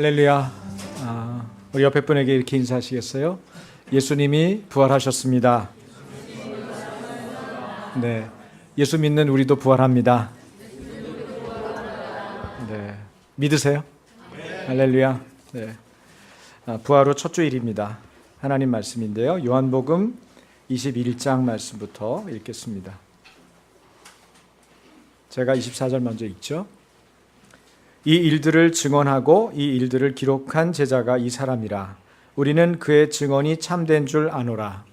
할렐루야. 우리 옆에 분에게 이렇게 인사하시겠어요? 예수님이 부활하셨습니다. 네, 예수 믿는 우리도 부활합니다. 네, 믿으세요? 할렐루야. 네, 부활 후 첫 주일입니다. 하나님 말씀인데요. 요한복음 21장 말씀부터 읽겠습니다. 제가 24절 먼저 읽죠. 이 일들을 증언하고 이 일들을 기록한 제자가 이 사람이라. 우리는 그의 증언이 참된 줄 아노라.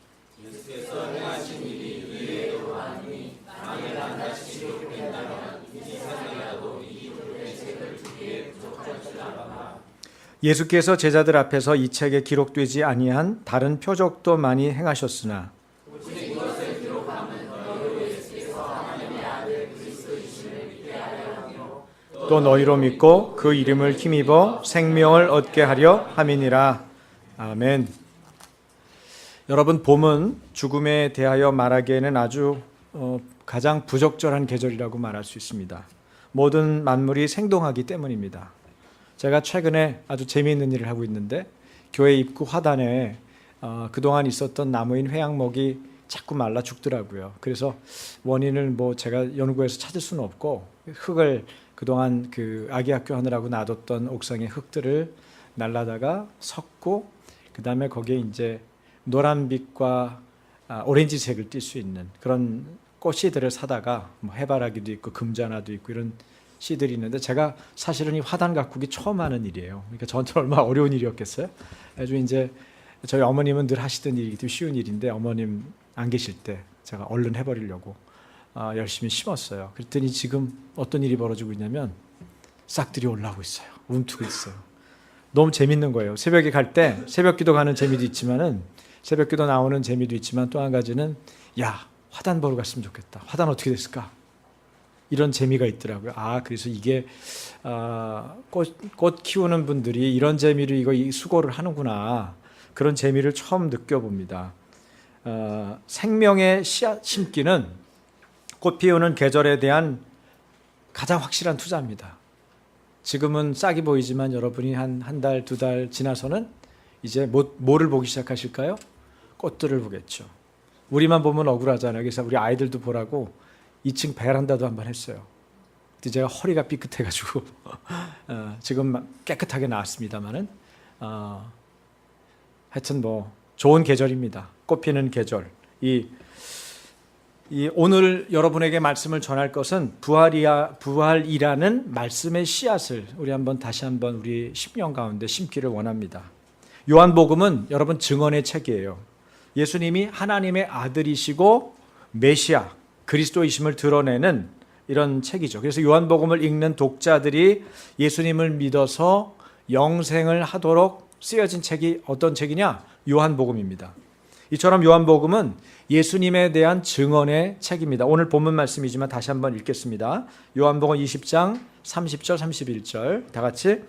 예수께서 제자들 앞에서 이 책에 기록되지 아니한 다른 표적도 많이 행하셨으나 또 너희로 믿고 그 이름을 힘입어 생명을 얻게 하려 함이니라. 아멘. 여러분, 봄은 죽음에 대하여 말하기에는 아주 가장 부적절한 계절이라고 말할 수 있습니다. 모든 만물이 생동하기 때문입니다. 제가 최근에 아주 재미있는 일을 하고 있는데 교회 입구 화단에 그동안 있었던 나무인 회양목이 자꾸 말라 죽더라고요. 그래서 원인을 제가 연구해서 찾을 수는 없고 흙을 그동안 그 아기 학교 하느라고 놔뒀던 옥상의 흙들을 날라다가 섞고 그 다음에 거기에 이제 노란빛과 오렌지색을 띌 수 있는 그런 꽃씨들을 사다가 해바라기도 있고 금자나도 있고 이런 씨들이 있는데 제가 사실은 이 화단 가꾸기 처음 하는 일이에요. 그러니까 저한테는 얼마나 어려운 일이었겠어요. 아주 이제 저희 어머님은 늘 하시던 일이기 때문에 쉬운 일인데 어머님 안 계실 때 제가 얼른 해버리려고 열심히 심었어요. 그랬더니 지금 어떤 일이 벌어지고 있냐면 싹들이 올라오고 있어요. 움트고 있어요. 너무 재밌는 거예요. 새벽에 갈 때 새벽기도 가는 재미도 있지만은 새벽기도 나오는 재미도 있지만 또 한 가지는 야, 화단 보러 갔으면 좋겠다. 화단 어떻게 됐을까? 이런 재미가 있더라고요. 그래서 이게 꽃 키우는 분들이 이런 재미로 이거 수고를 하는구나. 그런 재미를 처음 느껴봅니다. 생명의 씨앗 심기는 꽃 피우는 계절에 대한 가장 확실한 투자입니다. 지금은 싹이 보이지만 여러분이 한 달, 두 달 지나서는 이제 뭐를 보기 시작하실까요? 꽃들을 보겠죠. 우리만 보면 억울하잖아요. 그래서 우리 아이들도 보라고 2층 베란다도 한번 했어요. 그때 제가 허리가 삐끗해가지고 지금 깨끗하게 나왔습니다만은 하여튼 좋은 계절입니다. 꽃 피는 계절. 오늘 여러분에게 말씀을 전할 것은 부활이라는 말씀의 씨앗을 우리 다시 한번 우리 심령 가운데 심기를 원합니다. 요한복음은 여러분 증언의 책이에요. 예수님이 하나님의 아들이시고 메시아, 그리스도이심을 드러내는 이런 책이죠. 그래서 요한복음을 읽는 독자들이 예수님을 믿어서 영생을 하도록 쓰여진 책이 어떤 책이냐? 요한복음입니다. 이처럼 요한복음은 예수님에 대한 증언의 책입니다. 오늘 본문 말씀이지만 다시 한번 읽겠습니다. 요한복음 20장 30절 31절 다 같이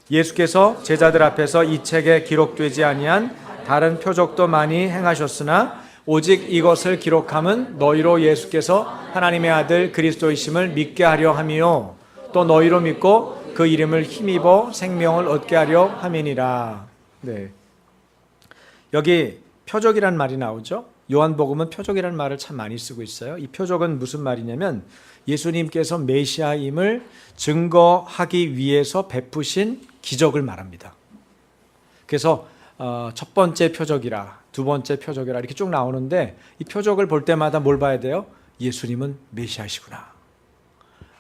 예수께서 제자들 앞에서 이 책에 기록되지 아니한 다른 표적도 많이 행하셨으나 오직 이것을 기록함은 너희로 예수께서 하나님의 아들 그리스도이심을 믿게 하려 함이요 또 너희로 믿고 그 이름을 힘입어 생명을 얻게 하려 함이니라. 네. 여기 표적이란 말이 나오죠. 요한복음은 표적이라는 말을 참 많이 쓰고 있어요. 이 표적은 무슨 말이냐면 예수님께서 메시아임을 증거하기 위해서 베푸신 기적을 말합니다. 그래서 첫 번째 표적이라 두 번째 표적이라 이렇게 쭉 나오는데 이 표적을 볼 때마다 뭘 봐야 돼요? 예수님은 메시아시구나.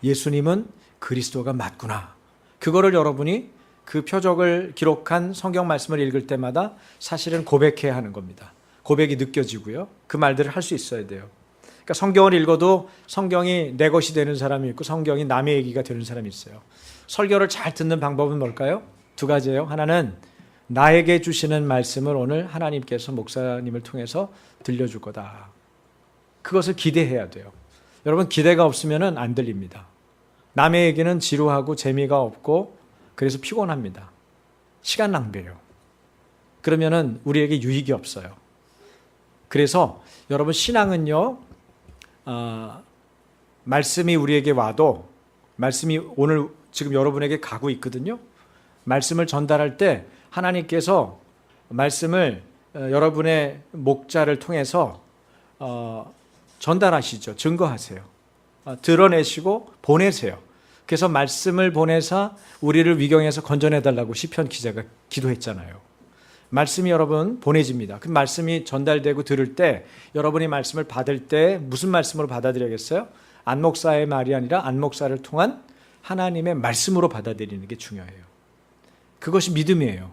예수님은 그리스도가 맞구나. 그거를 여러분이 그 표적을 기록한 성경 말씀을 읽을 때마다 사실은 고백해야 하는 겁니다. 고백이 느껴지고요. 그 말들을 할 수 있어야 돼요. 그러니까 성경을 읽어도 성경이 내 것이 되는 사람이 있고 성경이 남의 얘기가 되는 사람이 있어요. 설교를 잘 듣는 방법은 뭘까요? 두 가지예요. 하나는 나에게 주시는 말씀을 오늘 하나님께서 목사님을 통해서 들려줄 거다. 그것을 기대해야 돼요. 여러분, 기대가 없으면 안 들립니다. 남의 얘기는 지루하고 재미가 없고 그래서 피곤합니다. 시간 낭비예요. 그러면은 우리에게 유익이 없어요. 그래서 여러분 신앙은요, 말씀이 우리에게 와도 말씀이 오늘 지금 여러분에게 가고 있거든요. 말씀을 전달할 때 하나님께서 말씀을 여러분의 목자를 통해서 전달하시죠. 증거하세요. 드러내시고 보내세요. 그래서 말씀을 보내사 우리를 위경에서 건져내달라고 시편 기자가 기도했잖아요. 말씀이 여러분 보내집니다. 그 말씀이 전달되고 들을 때 여러분이 말씀을 받을 때 무슨 말씀으로 받아들여야겠어요? 안 목사의 말이 아니라 안 목사를 통한 하나님의 말씀으로 받아들이는 게 중요해요. 그것이 믿음이에요.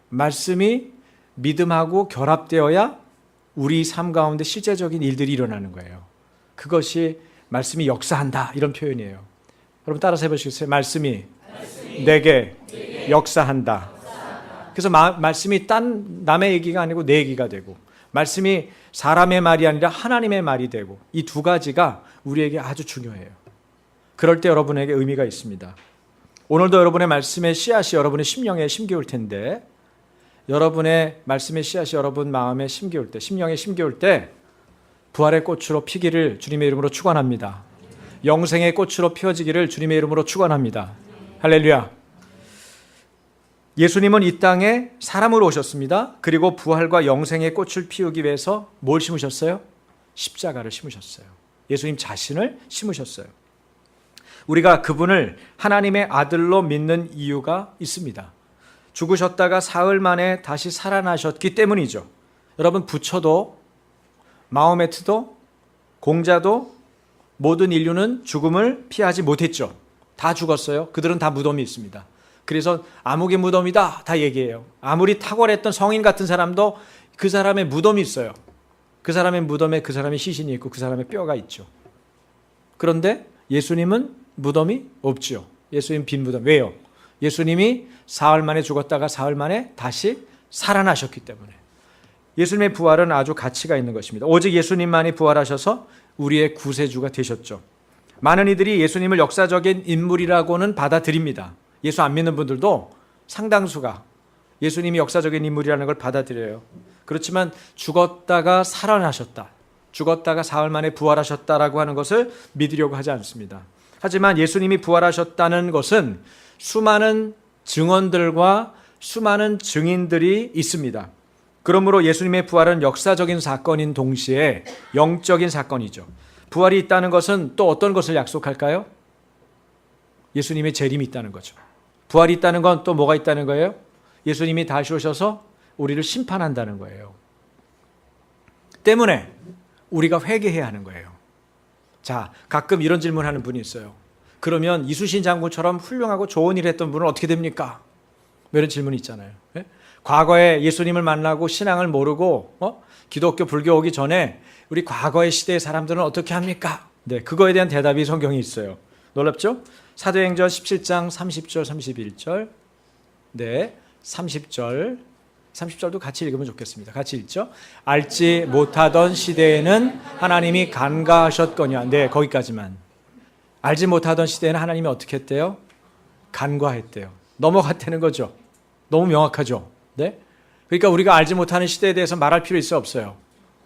말씀이 믿음하고 결합되어야 우리 삶 가운데 실제적인 일들이 일어나는 거예요. 그것이 말씀이 역사한다 이런 표현이에요. 여러분 따라서 해보시겠어요? 말씀이 내게 역사한다. 그래서 말씀이 딴 남의 얘기가 아니고 내 얘기가 되고, 말씀이 사람의 말이 아니라 하나님의 말이 되고, 이 두 가지가 우리에게 아주 중요해요. 그럴 때 여러분에게 의미가 있습니다. 오늘도 여러분의 말씀의 씨앗이 여러분의 심령에 심겨올 텐데, 여러분의 말씀의 씨앗이 여러분 마음에 심겨올 때, 심령에 심겨올 때 부활의 꽃으로 피기를 주님의 이름으로 축원합니다. 영생의 꽃으로 피어지기를 주님의 이름으로 축원합니다. 할렐루야. 예수님은 이 땅에 사람으로 오셨습니다. 그리고 부활과 영생의 꽃을 피우기 위해서 뭘 심으셨어요? 십자가를 심으셨어요. 예수님 자신을 심으셨어요. 우리가 그분을 하나님의 아들로 믿는 이유가 있습니다. 죽으셨다가 사흘 만에 다시 살아나셨기 때문이죠. 여러분, 부처도 마호메트도 공자도 모든 인류는 죽음을 피하지 못했죠. 다 죽었어요. 그들은 다 무덤이 있습니다. 그래서 암흑의 무덤이다 다 얘기해요. 아무리 탁월했던 성인 같은 사람도 그 사람의 무덤이 있어요. 그 사람의 무덤에 그 사람의 시신이 있고 그 사람의 뼈가 있죠. 그런데 예수님은 무덤이 없죠. 예수님 빈 무덤. 왜요? 예수님이 사흘 만에 죽었다가 사흘 만에 다시 살아나셨기 때문에. 예수님의 부활은 아주 가치가 있는 것입니다. 오직 예수님만이 부활하셔서 우리의 구세주가 되셨죠. 많은 이들이 예수님을 역사적인 인물이라고는 받아들입니다. 예수 안 믿는 분들도 상당수가 예수님이 역사적인 인물이라는 걸 받아들여요. 그렇지만 죽었다가 살아나셨다, 죽었다가 사흘 만에 부활하셨다라고 하는 것을 믿으려고 하지 않습니다. 하지만 예수님이 부활하셨다는 것은 수많은 증언들과 수많은 증인들이 있습니다. 그러므로 예수님의 부활은 역사적인 사건인 동시에 영적인 사건이죠. 부활이 있다는 것은 또 어떤 것을 약속할까요? 예수님의 재림이 있다는 거죠. 부활이 있다는 건 또 뭐가 있다는 거예요? 예수님이 다시 오셔서 우리를 심판한다는 거예요. 때문에 우리가 회개해야 하는 거예요. 자, 가끔 이런 질문하는 분이 있어요. 그러면 이수신 장군처럼 훌륭하고 좋은 일을 했던 분은 어떻게 됩니까? 이런 질문이 있잖아요. 네? 과거에 예수님을 만나고 신앙을 모르고 기독교 불교 오기 전에 우리 과거의 시대의 사람들은 어떻게 합니까? 네, 그거에 대한 대답이 성경에 있어요. 놀랍죠? 사도행전 17장 30절 31절. 네, 30절도 같이 읽으면 좋겠습니다. 같이 읽죠? 알지 못하던 시대에는 하나님이 간과하셨거냐. 네, 거기까지만. 알지 못하던 시대에는 하나님이 어떻게 했대요? 간과했대요. 넘어갔다는 거죠. 너무 명확하죠. 네? 그러니까 우리가 알지 못하는 시대에 대해서 말할 필요 있어 없어요?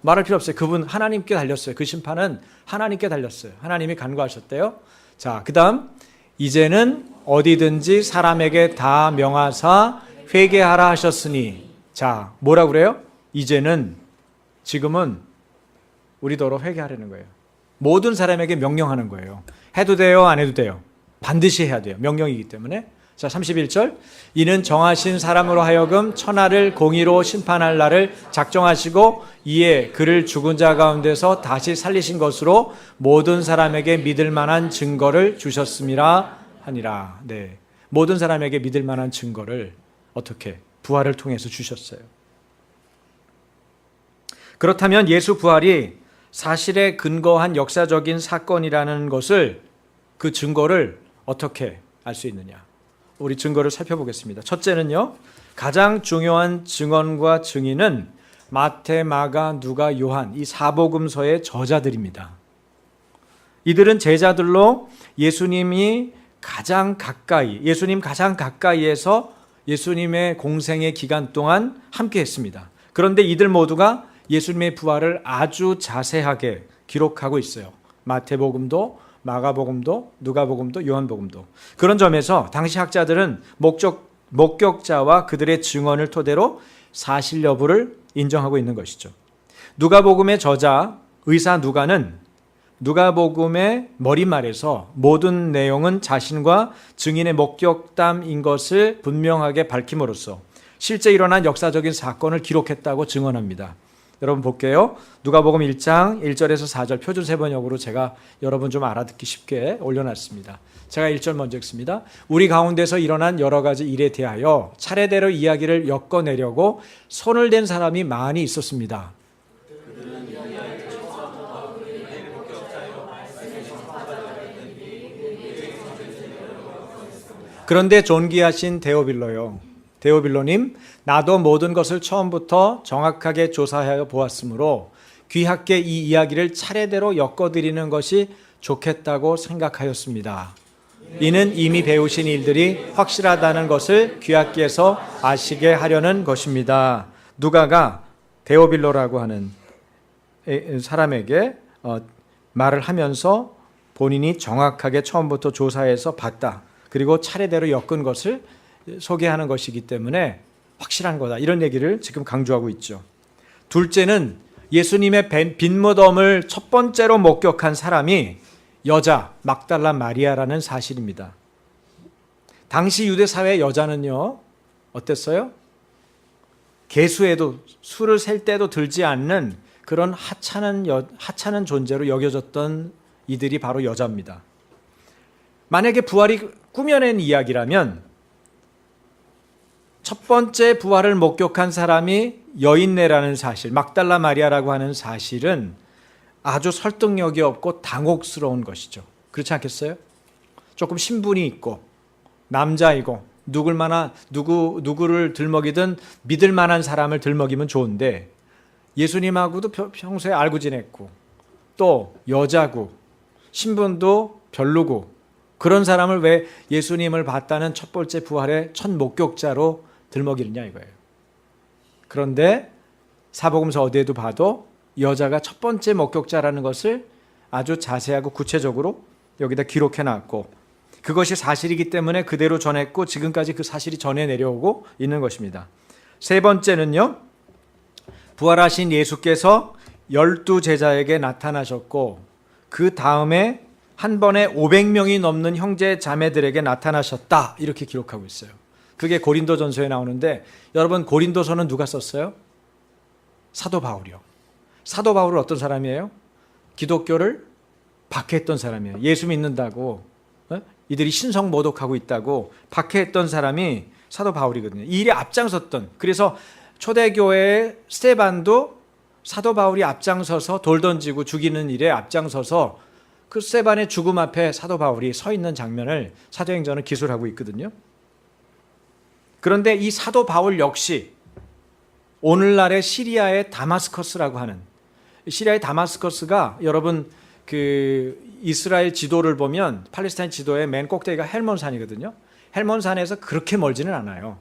말할 필요 없어요. 그분 하나님께 달렸어요. 그 심판은 하나님께 달렸어요. 하나님이 간과하셨대요. 자, 그 다음 이제는 어디든지 사람에게 다 명하사 회개하라 하셨으니. 자, 뭐라고 그래요? 이제는, 지금은 우리더러 회개하라는 거예요. 모든 사람에게 명령하는 거예요. 해도 돼요? 안 해도 돼요? 반드시 해야 돼요. 명령이기 때문에. 자, 31절. 이는 정하신 사람으로 하여금 천하를 공의로 심판할 날을 작정하시고 이에 그를 죽은 자 가운데서 다시 살리신 것으로 모든 사람에게 믿을 만한 증거를 주셨음이라 하니라. 네, 모든 사람에게 믿을 만한 증거를 어떻게? 부활을 통해서 주셨어요. 그렇다면 예수 부활이 사실에 근거한 역사적인 사건이라는 것을, 그 증거를 어떻게 알 수 있느냐? 우리 증거를 살펴보겠습니다. 첫째는요, 가장 중요한 증언과 증인은 마태, 마가, 누가, 요한 이 사복음서의 저자들입니다. 이들은 제자들로 예수님 가장 가까이에서 예수님의 공생의 기간 동안 함께 했습니다. 그런데 이들 모두가 예수님의 부활을 아주 자세하게 기록하고 있어요. 마태복음도, 마가복음도, 누가복음도, 요한복음도. 그런 점에서 당시 학자들은 목격자와 그들의 증언을 토대로 사실 여부를 인정하고 있는 것이죠. 누가복음의 저자 의사 누가는 누가복음의 머릿말에서 모든 내용은 자신과 증인의 목격담인 것을 분명하게 밝힘으로써 실제 일어난 역사적인 사건을 기록했다고 증언합니다. 여러분 볼게요. 누가복음 1장 1절에서 4절 표준세번역으로 제가 여러분 좀 알아듣기 쉽게 올려놨습니다. 제가 1절 먼저 읽습니다. 우리 가운데서 일어난 여러 가지 일에 대하여 차례대로 이야기를 엮어내려고 손을 댄 사람이 많이 있었습니다. 그런데 존귀하신 데오빌로요. 데오빌로님, 나도 모든 것을 처음부터 정확하게 조사하여 보았으므로 귀하께 이 이야기를 차례대로 엮어드리는 것이 좋겠다고 생각하였습니다. 이는 이미 배우신 일들이 확실하다는 것을 귀하께서 아시게 하려는 것입니다. 누가가 데오빌로라고 하는 사람에게 말을 하면서 본인이 정확하게 처음부터 조사해서 봤다. 그리고 차례대로 엮은 것을 소개하는 것이기 때문에 확실한 거다. 이런 얘기를 지금 강조하고 있죠. 둘째는 예수님의 빈무덤을 첫 번째로 목격한 사람이 여자 막달라 마리아라는 사실입니다. 당시 유대 사회 여자는요 어땠어요? 개수에도 술을 셀 때도 들지 않는 그런 하찮은 존재로 여겨졌던 이들이 바로 여자입니다. 만약에 부활이 꾸며낸 이야기라면 첫 번째 부활을 목격한 사람이 여인네라는 사실, 막달라 마리아라고 하는 사실은 아주 설득력이 없고 당혹스러운 것이죠. 그렇지 않겠어요? 조금 신분이 있고 남자이고 누구를 들먹이든 믿을 만한 사람을 들먹이면 좋은데 예수님하고도 평소에 알고 지냈고 또 여자고 신분도 별로고 그런 사람을 왜 예수님을 봤다는 첫 번째 부활의 첫 목격자로 들먹이느냐 이거예요. 그런데 사복음서 어디에도 봐도 여자가 첫 번째 목격자라는 것을 아주 자세하고 구체적으로 여기다 기록해 놨고 그것이 사실이기 때문에 그대로 전했고 지금까지 그 사실이 전해 내려오고 있는 것입니다. 세 번째는요. 부활하신 예수께서 12제자에게 나타나셨고 그 다음에 한 번에 500명이 넘는 형제 자매들에게 나타나셨다 이렇게 기록하고 있어요. 그게 고린도전서에 나오는데 여러분 고린도서는 누가 썼어요? 사도 바울이요. 사도 바울은 어떤 사람이에요? 기독교를 박해했던 사람이에요. 예수 믿는다고 이들이 신성 모독하고 있다고 박해했던 사람이 사도 바울이거든요. 이 일에 앞장섰던 그래서 초대교회의 스데반도 사도 바울이 앞장서서 돌 던지고 죽이는 일에 앞장서서 그 스데반의 죽음 앞에 사도 바울이 서 있는 장면을 사도행전은 기술하고 있거든요. 그런데 이 사도 바울 역시 오늘날의 시리아의 다마스커스라고 하는 시리아의 다마스커스가 여러분 그 이스라엘 지도를 보면 팔레스타인 지도의 맨 꼭대기가 헬몬산이거든요. 헬몬산에서 그렇게 멀지는 않아요.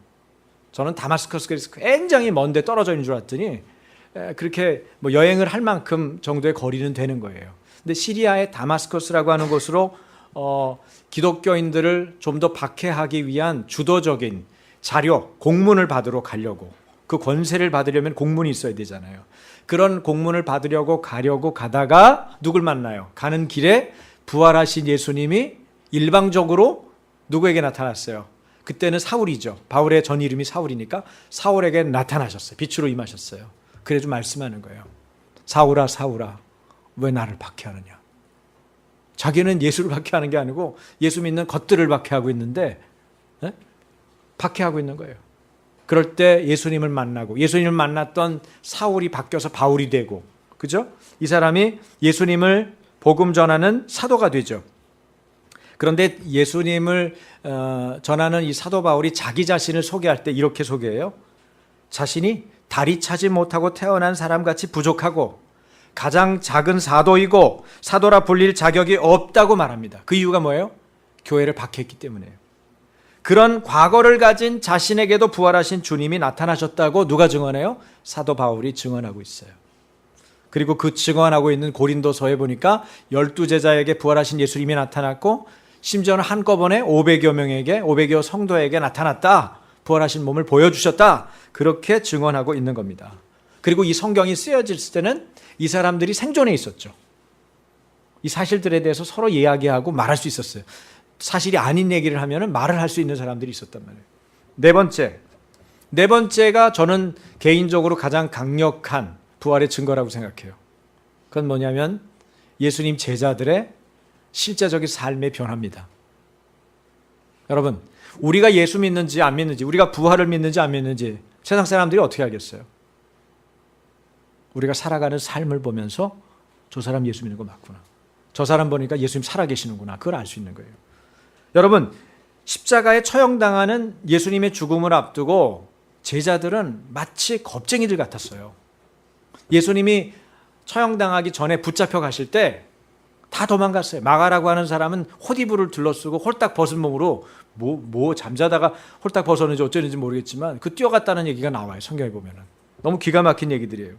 저는 다마스커스에서 굉장히 먼데 떨어져 있는 줄 알았더니 그렇게 뭐 여행을 할 만큼 정도의 거리는 되는 거예요. 근데 시리아의 다마스커스라고 하는 곳으로 기독교인들을 좀 더 박해하기 위한 주도적인 자료, 공문을 받으러 가려고 그 권세를 받으려면 공문이 있어야 되잖아요. 그런 공문을 받으려고 가려고 가다가 누굴 만나요? 가는 길에 부활하신 예수님이 일방적으로 누구에게 나타났어요? 그때는 사울이죠. 바울의 전 이름이 사울이니까 사울에게 나타나셨어요. 빛으로 임하셨어요. 그래서 말씀하는 거예요. 사울아 사울아 왜 나를 박해하느냐. 자기는 예수를 박해하는 게 아니고 예수 믿는 것들을 박해하고 있는데 박해하고 있는 거예요. 그럴 때 예수님을 만나고 예수님을 만났던 사울이 바뀌어서 바울이 되고 그죠? 이 사람이 예수님을 복음 전하는 사도가 되죠. 그런데 예수님을 전하는 이 사도 바울이 자기 자신을 소개할 때 이렇게 소개해요. 자신이 다리 차지 못하고 태어난 사람같이 부족하고 가장 작은 사도이고 사도라 불릴 자격이 없다고 말합니다. 그 이유가 뭐예요? 교회를 박해했기 때문에요. 그런 과거를 가진 자신에게도 부활하신 주님이 나타나셨다고 누가 증언해요? 사도 바울이 증언하고 있어요. 그리고 그 증언하고 있는 고린도서에 보니까 12제자에게 부활하신 예수님이 나타났고 심지어는 한꺼번에 500여 명에게 500여 성도에게 나타났다. 부활하신 몸을 보여주셨다. 그렇게 증언하고 있는 겁니다. 그리고 이 성경이 쓰여질 때는 이 사람들이 생존해 있었죠. 이 사실들에 대해서 서로 이야기하고 말할 수 있었어요. 사실이 아닌 얘기를 하면 말을 할 수 있는 사람들이 있었단 말이에요. 네 번째가 저는 개인적으로 가장 강력한 부활의 증거라고 생각해요. 그건 뭐냐면 예수님 제자들의 실제적인 삶의 변화입니다. 여러분, 우리가 예수 믿는지 안 믿는지, 우리가 부활을 믿는지 안 믿는지 세상 사람들이 어떻게 알겠어요? 우리가 살아가는 삶을 보면서 저 사람 예수 믿는 거 맞구나, 저 사람 보니까 예수님 살아계시는구나, 그걸 알 수 있는 거예요. 여러분, 십자가에 처형당하는 예수님의 죽음을 앞두고 제자들은 마치 겁쟁이들 같았어요. 예수님이 처형당하기 전에 붙잡혀 가실 때 다 도망갔어요. 마가라고 하는 사람은 호디부를 둘러쓰고 홀딱 벗은 몸으로 잠자다가 홀딱 벗었는지 어쩌는지 모르겠지만 그 뛰어갔다는 얘기가 나와요. 성경에 보면은. 너무 기가 막힌 얘기들이에요.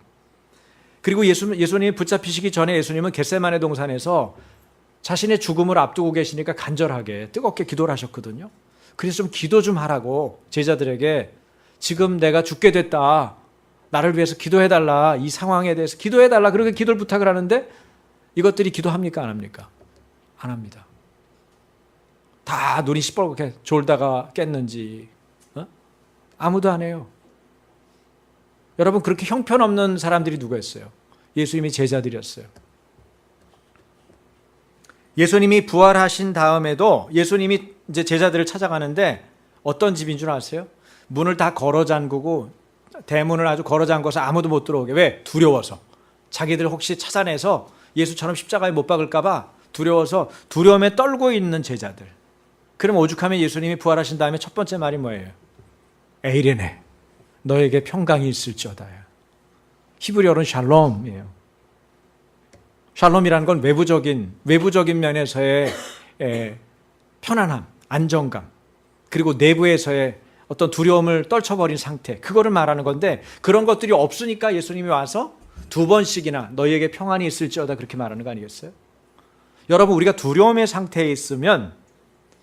그리고 예수님이 붙잡히시기 전에 예수님은 겟세마네 동산에서 자신의 죽음을 앞두고 계시니까 간절하게 뜨겁게 기도를 하셨거든요. 그래서 좀 기도 좀 하라고 제자들에게, 지금 내가 죽게 됐다, 나를 위해서 기도해달라, 이 상황에 대해서 기도해달라, 그렇게 기도를 부탁을 하는데 이것들이 기도합니까 안 합니까? 안 합니다. 다 눈이 시뻘겋게 졸다가 깼는지 아무도 안 해요. 여러분, 그렇게 형편없는 사람들이 누구였어요? 예수님이 제자들이었어요. 예수님이 부활하신 다음에도 예수님이 이제 제자들을 찾아가는데 어떤 집인 줄 아세요? 문을 다 걸어 잠그고 대문을 아주 걸어 잠궈서 아무도 못 들어오게. 왜? 두려워서. 자기들 혹시 찾아내서 예수처럼 십자가에 못 박을까 봐 두려워서 두려움에 떨고 있는 제자들. 그럼 오죽하면 예수님이 부활하신 다음에 첫 번째 말이 뭐예요? 에이레네, 너에게 평강이 있을지어다. 히브리어로는 샬롬이에요. 샬롬이라는 건 외부적인 면에서의 편안함, 안정감, 그리고 내부에서의 어떤 두려움을 떨쳐버린 상태, 그거를 말하는 건데, 그런 것들이 없으니까 예수님이 와서 두 번씩이나 너희에게 평안이 있을지어다 그렇게 말하는 거 아니겠어요? 여러분, 우리가 두려움의 상태에 있으면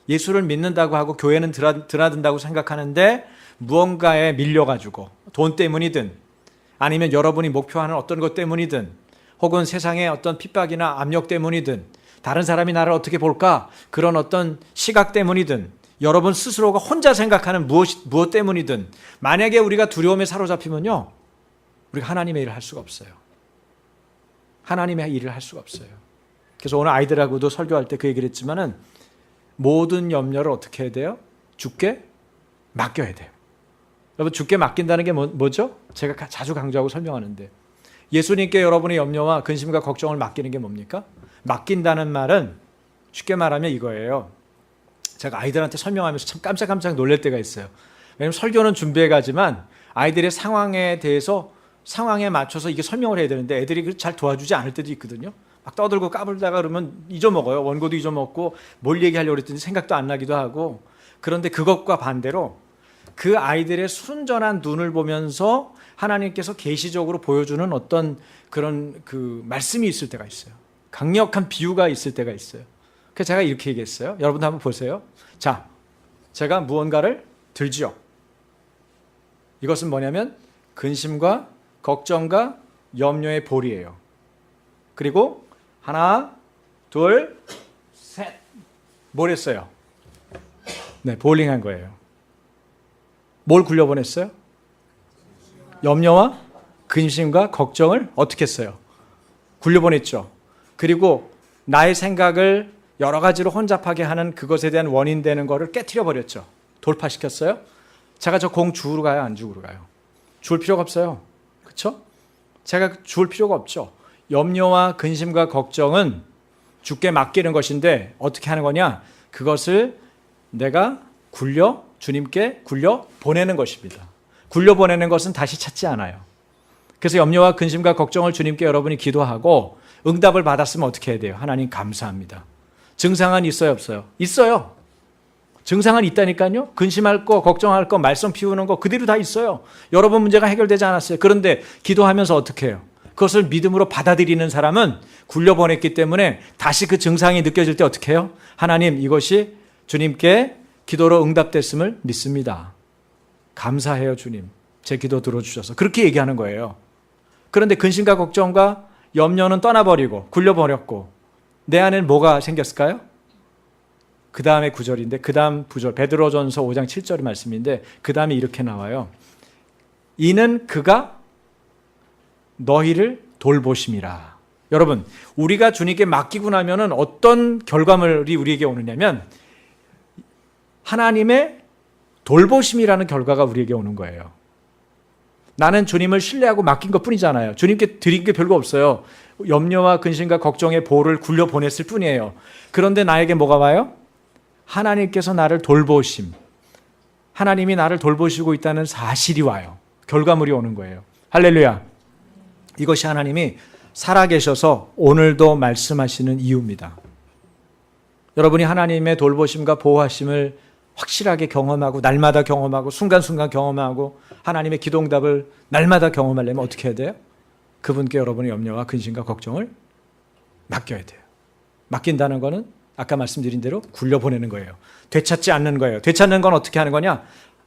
예수를 믿는다고 하고 교회는 드나든다고 생각하는데 무언가에 밀려가지고, 돈 때문이든 아니면 여러분이 목표하는 어떤 것 때문이든 혹은 세상의 어떤 핍박이나 압력 때문이든 다른 사람이 나를 어떻게 볼까, 그런 어떤 시각 때문이든 여러분 스스로가 혼자 생각하는 무엇 때문이든 만약에 우리가 두려움에 사로잡히면요, 우리가 하나님의 일을 할 수가 없어요. 하나님의 일을 할 수가 없어요. 그래서 오늘 아이들하고도 설교할 때 그 얘기를 했지만은 모든 염려를 어떻게 해야 돼요? 주께 맡겨야 돼요. 여러분, 주께 맡긴다는 게 뭐죠? 제가 자주 강조하고 설명하는데, 예수님께 여러분의 염려와 근심과 걱정을 맡기는 게 뭡니까? 맡긴다는 말은 쉽게 말하면 이거예요. 제가 아이들한테 설명하면서 참 깜짝깜짝 놀랄 때가 있어요. 왜냐하면 설교는 준비해 가지만 아이들의 상황에 대해서, 상황에 맞춰서 이게 설명을 해야 되는데 애들이 잘 도와주지 않을 때도 있거든요. 막 떠들고 까불다가 그러면 잊어먹어요. 원고도 잊어먹고 뭘 얘기하려고 했더니 생각도 안 나기도 하고. 그런데 그것과 반대로 그 아이들의 순전한 눈을 보면서 하나님께서 계시적으로 보여주는 어떤 그런 그 말씀이 있을 때가 있어요. 강력한 비유가 있을 때가 있어요. 그래서 제가 이렇게 얘기했어요. 여러분도 한번 보세요. 자, 제가 무언가를 들지요. 이것은 뭐냐면 근심과 걱정과 염려의 볼이에요. 그리고 하나, 둘, 셋. 뭘 했어요? 네, 볼링한 거예요. 뭘 굴려보냈어요? 염려와 근심과 걱정을 어떻게 했어요? 굴려보냈죠. 그리고 나의 생각을 여러 가지로 혼잡하게 하는 그것에 대한 원인 되는 거를 깨트려 버렸죠. 돌파시켰어요. 제가 저 공 주우러 가요, 안 주우러 가요? 주울 필요가 없어요. 그렇죠? 제가 주울 필요가 없죠. 염려와 근심과 걱정은 주께 맡기는 것인데 어떻게 하는 거냐? 그것을 내가 주님께 굴려 보내는 것입니다. 굴려 보내는 것은 다시 찾지 않아요. 그래서 염려와 근심과 걱정을 주님께 여러분이 기도하고 응답을 받았으면 어떻게 해야 돼요? 하나님 감사합니다. 증상은 있어요, 없어요? 있어요. 증상은 있다니까요. 근심할 거, 걱정할 거, 말썽 피우는 거 그대로 다 있어요. 여러분 문제가 해결되지 않았어요. 그런데 기도하면서 어떻게 해요? 그것을 믿음으로 받아들이는 사람은 굴려보냈기 때문에 다시 그 증상이 느껴질 때 어떻게 해요? 하나님, 이것이 주님께 기도로 응답됐음을 믿습니다. 감사해요 주님. 제 기도 들어주셔서. 그렇게 얘기하는 거예요. 그런데 근심과 걱정과 염려는 떠나버리고 굴려버렸고 내 안에는 뭐가 생겼을까요? 그 다음에 구절인데 그 다음 구절 베드로전서 5장 7절의 말씀인데 그 다음에 이렇게 나와요. 이는 그가 너희를 돌보심이라. 여러분 우리가 주님께 맡기고 나면은 어떤 결과물이 우리에게 오느냐면 하나님의 돌보심이라는 결과가 우리에게 오는 거예요. 나는 주님을 신뢰하고 맡긴 것뿐이잖아요. 주님께 드린 게 별거 없어요. 염려와 근심과 걱정의 보를 굴려보냈을 뿐이에요. 그런데 나에게 뭐가 와요? 하나님께서 나를 돌보심, 하나님이 나를 돌보시고 있다는 사실이 와요. 결과물이 오는 거예요. 할렐루야. 이것이 하나님이 살아계셔서 오늘도 말씀하시는 이유입니다. 여러분이 하나님의 돌보심과 보호하심을 확실하게 경험하고 날마다 경험하고 순간순간 경험하고 하나님의 기도응답을 날마다 경험하려면 어떻게 해야 돼요? 그분께 여러분의 염려와 근심과 걱정을 맡겨야 돼요. 맡긴다는 거는 아까 말씀드린 대로 굴려보내는 거예요. 되찾지 않는 거예요. 되찾는 건 어떻게 하는 거냐?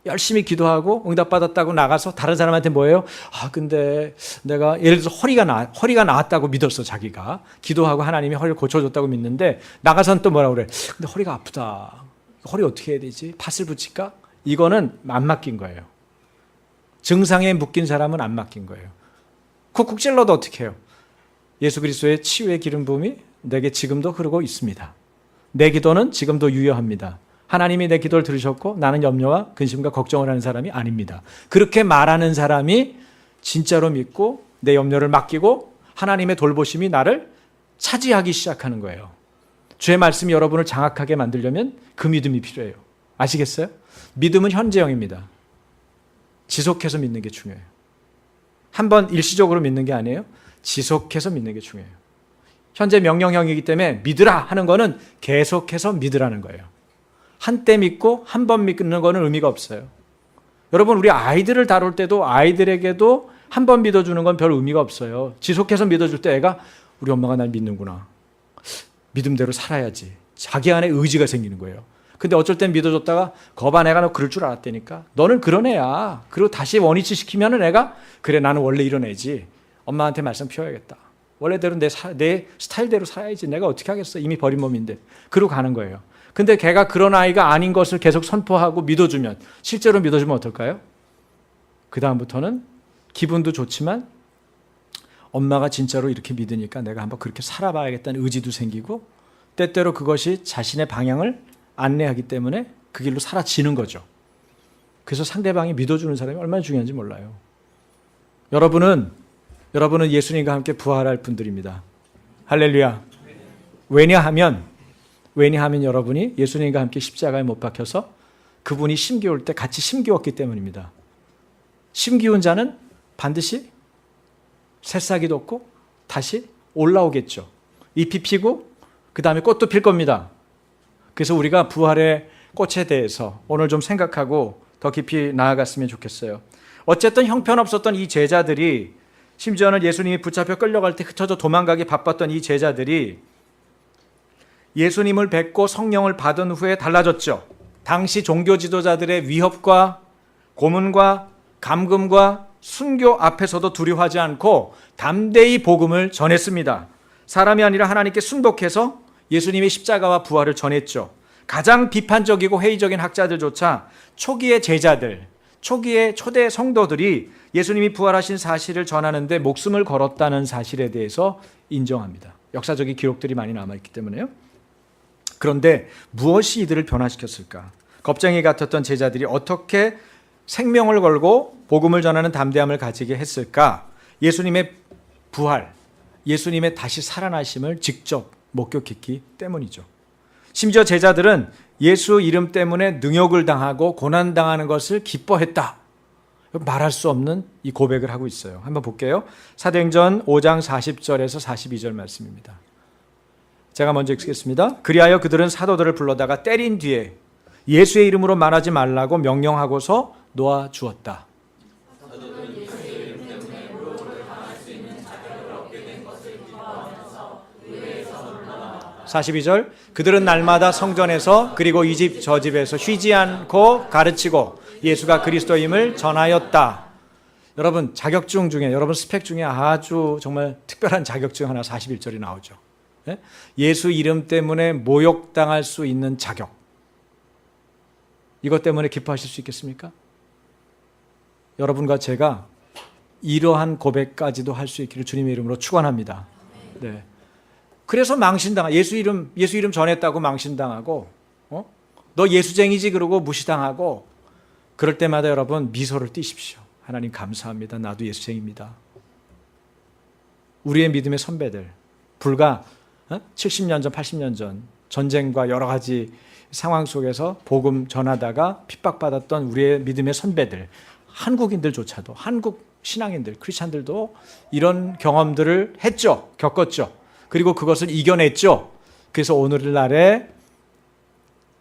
열심히 기도하고 응답받았다고 나가서 다른 사람한테 뭐예요? 근데 내가 예를 들어서 허리가 나았다고 믿었어 자기가. 기도하고 하나님이 허리를 고쳐줬다고 믿는데 나가서는 또 뭐라 그래? 근데 허리가 아프다. 허리 어떻게 해야 되지? 팥을 붙일까? 이거는 안 맡긴 거예요. 증상에 묶인 사람은 안 맡긴 거예요. 쿡쿡 찔러도 어떻게 해요? 예수 그리스도의 치유의 기름 부음이 내게 지금도 흐르고 있습니다. 내 기도는 지금도 유효합니다. 하나님이 내 기도를 들으셨고 나는 염려와 근심과 걱정을 하는 사람이 아닙니다. 그렇게 말하는 사람이 진짜로 믿고 내 염려를 맡기고 하나님의 돌보심이 나를 차지하기 시작하는 거예요. 주의 말씀이 여러분을 장악하게 만들려면 그 믿음이 필요해요. 아시겠어요? 믿음은 현재형입니다. 지속해서 믿는 게 중요해요. 한번 일시적으로 믿는 게 아니에요. 지속해서 믿는 게 중요해요. 현재 명령형이기 때문에 믿으라 하는 거는 계속해서 믿으라는 거예요. 한때 믿고 한 번 믿는 거는 의미가 없어요. 여러분 우리 아이들을 다룰 때도 아이들에게도 한 번 믿어주는 건 별 의미가 없어요. 지속해서 믿어줄 때 애가 우리 엄마가 날 믿는구나. 믿음대로 살아야지. 자기 안에 의지가 생기는 거예요. 근데 어쩔 땐 믿어줬다가 거봐 내가 너 그럴 줄 알았다니까. 너는 그런 애야. 그리고 다시 원위치 시키면은 애가 그래 나는 원래 이런 애지. 엄마한테 말씀 피워야겠다. 원래대로 내 스타일대로 살아야지. 내가 어떻게 하겠어. 이미 버린 몸인데. 그러고 가는 거예요. 근데 걔가 그런 아이가 아닌 것을 계속 선포하고 믿어주면 실제로 믿어주면 어떨까요? 그 다음부터는 기분도 좋지만 엄마가 진짜로 이렇게 믿으니까 내가 한번 그렇게 살아봐야겠다는 의지도 생기고 때때로 그것이 자신의 방향을 안내하기 때문에 그 길로 사라지는 거죠. 그래서 상대방이 믿어주는 사람이 얼마나 중요한지 몰라요. 여러분은 예수님과 함께 부활할 분들입니다. 할렐루야. 왜냐하면 여러분이 예수님과 함께 십자가에 못 박혀서 그분이 심기울 때 같이 심기웠기 때문입니다. 심기운 자는 반드시 새싹이 돋고 다시 올라오겠죠. 잎이 피고 그 다음에 꽃도 필 겁니다. 그래서 우리가 부활의 꽃에 대해서 오늘 좀 생각하고 더 깊이 나아갔으면 좋겠어요. 어쨌든 형편없었던 이 제자들이 심지어는 예수님이 붙잡혀 끌려갈 때 흩어져 도망가기 바빴던 이 제자들이 예수님을 뵙고 성령을 받은 후에 달라졌죠. 당시 종교 지도자들의 위협과 고문과 감금과 순교 앞에서도 두려워하지 않고 담대히 복음을 전했습니다. 사람이 아니라 하나님께 순복해서 예수님의 십자가와 부활을 전했죠. 가장 비판적이고 회의적인 학자들조차 초기의 제자들, 초기의 초대 성도들이 예수님이 부활하신 사실을 전하는데 목숨을 걸었다는 사실에 대해서 인정합니다. 역사적인 기록들이 많이 남아있기 때문에요. 그런데 무엇이 이들을 변화시켰을까? 겁쟁이 같았던 제자들이 어떻게 생명을 걸고 복음을 전하는 담대함을 가지게 했을까? 예수님의 부활, 예수님의 다시 살아나심을 직접 목격했기 때문이죠. 심지어 제자들은 예수 이름 때문에 능욕을 당하고 고난당하는 것을 기뻐했다. 말할 수 없는 이 고백을 하고 있어요. 한번 볼게요. 사도행전 5장 40절에서 42절 말씀입니다. 제가 먼저 읽겠습니다. 그리하여 그들은 사도들을 불러다가 때린 뒤에 예수의 이름으로 말하지 말라고 명령하고서 놓아주었다. 42절 그들은 날마다 성전에서 그리고 이 집 저 집에서 쉬지 않고 가르치고 예수가 그리스도임을 전하였다. 여러분 자격증 중에 여러분 스펙 중에 아주 정말 특별한 자격증 하나 41절이 나오죠. 예수 이름 때문에 모욕당할 수 있는 자격. 이것 때문에 기뻐하실 수 있겠습니까? 여러분과 제가 이러한 고백까지도 할 수 있기를 주님의 이름으로 축원합니다. 네. 그래서 망신당하 예수 이름 전했다고 망신당하고 너 예수쟁이지 그러고 무시당하고 그럴 때마다 여러분 미소를 띠십시오. 하나님 감사합니다. 나도 예수쟁입니다. 우리의 믿음의 선배들 불과 70년 전 80년 전 전쟁과 여러 가지 상황 속에서 복음 전하다가 핍박받았던 우리의 믿음의 선배들 한국인들조차도 한국 신앙인들 크리스찬들도 이런 경험들을 했죠. 겪었죠. 그리고 그것을 이겨냈죠. 그래서 오늘날에